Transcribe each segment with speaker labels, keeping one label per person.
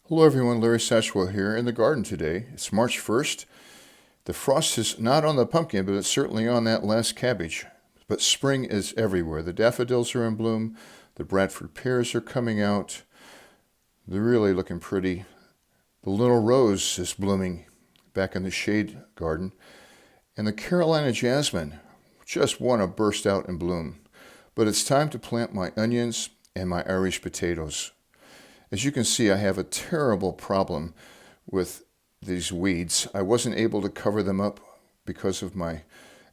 Speaker 1: Hello everyone, Larry Satchwell here in the garden today. It's March 1st. The frost is not on the pumpkin, but it's certainly on that last cabbage. But spring is everywhere. The daffodils are in bloom. The Bradford pears are coming out. They're really looking pretty. The little rose is blooming back in the shade garden. And the Carolina jasmine just want to burst out and bloom. But it's time to plant my onions and my Irish potatoes. As you can see, I have a terrible problem with these weeds. I wasn't able to cover them up because of my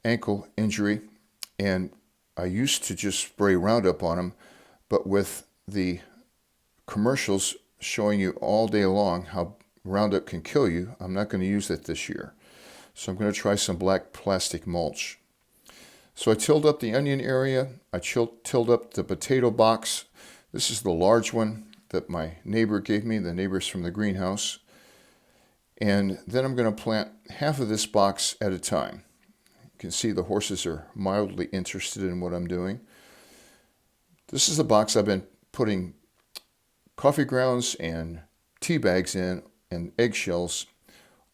Speaker 1: ankle injury, and I used to just spray Roundup on them, but with the commercials showing you all day long how Roundup can kill you, I'm not going to use it this year. So I'm going to try some black plastic mulch. So I tilled up the onion area. I tilled up the potato box. This is the large one that my neighbor gave me, the neighbors from the greenhouse. And then I'm going to plant half of this box at a time. You can see the horses are mildly interested in what I'm doing. This is the box I've been putting coffee grounds and tea bags in and eggshells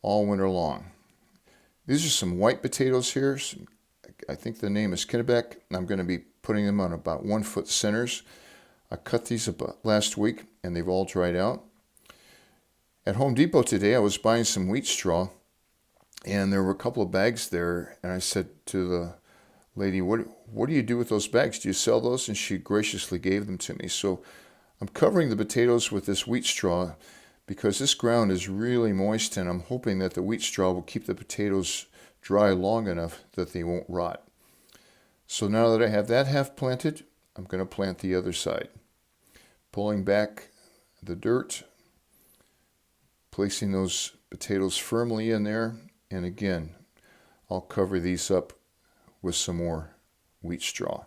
Speaker 1: all winter long. These are some white potatoes here. I think the name is Kennebec. I'm going to be putting them on about 1 foot centers. I cut these about last week and they've all dried out. At Home Depot today, I was buying some wheat straw and there were a couple of bags there. And I said to the lady, what do you do with those bags? Do you sell those? And she graciously gave them to me. So I'm covering the potatoes with this wheat straw because this ground is really moist and I'm hoping that the wheat straw will keep the potatoes dry long enough that they won't rot. So now that I have that half planted, I'm going to plant the other side. Pulling back the dirt, placing those potatoes firmly in there, and again, I'll cover these up with some more wheat straw.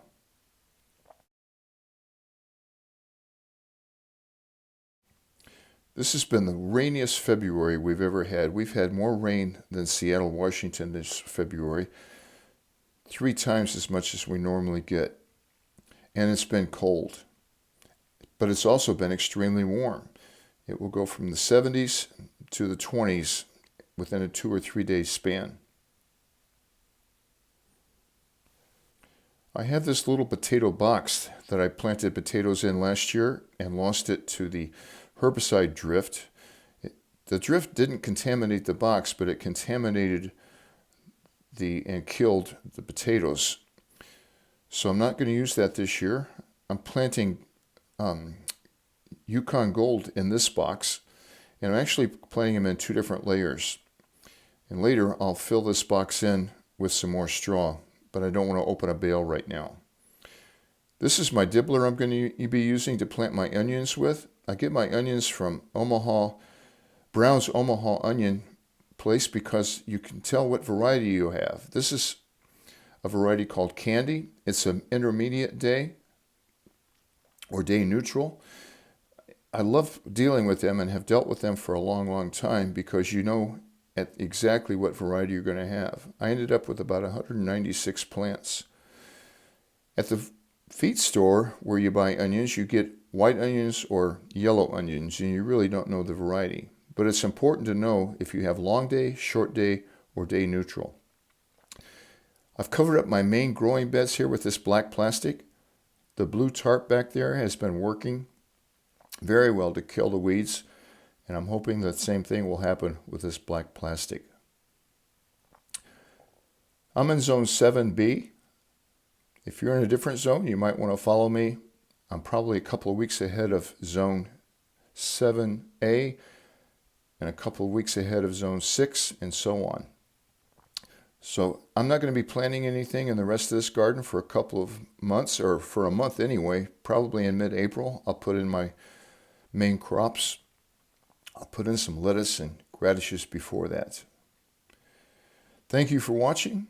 Speaker 1: This has been the rainiest February we've ever had. We've had more rain than Seattle, Washington this February, 3 times as much as we normally get. And it's been cold, but it's also been extremely warm. It will go from the 70s to the 20s within a 2 or 3 day span. I have this little potato box that I planted potatoes in last year and lost it to the herbicide drift. The drift didn't contaminate the box, but it contaminated and killed the potatoes. So I'm not going to use that this year. I'm planting Yukon Gold in this box, and I'm actually planting them in 2 different layers. And later I'll fill this box in with some more straw, but I don't want to open a bale right now. This is my dibbler I'm going to be using to plant my onions with. I get my onions from Omaha, Brown's Omaha onion place, because you can tell what variety you have. This is a variety called Candy. It's an intermediate day or day neutral. I love dealing with them and have dealt with them for a long, long time because you know exactly what variety you're going to have. I ended up with about 196 plants. At the feed store where you buy onions, you get white onions or yellow onions, and you really don't know the variety. But it's important to know if you have long day, short day, or day neutral. I've covered up my main growing beds here with this black plastic. The blue tarp back there has been working very well to kill the weeds, and I'm hoping the same thing will happen with this black plastic. I'm in zone 7B. If you're in a different zone, you might want to follow me. I'm probably a couple of weeks ahead of zone 7A and a couple of weeks ahead of zone 6 and so on. So I'm not going to be planting anything in the rest of this garden for a couple of months, or for a month anyway. Probably in mid-April, I'll put in my main crops. I'll put in some lettuce and radishes before that. Thank you for watching,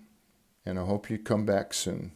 Speaker 1: and I hope you come back soon.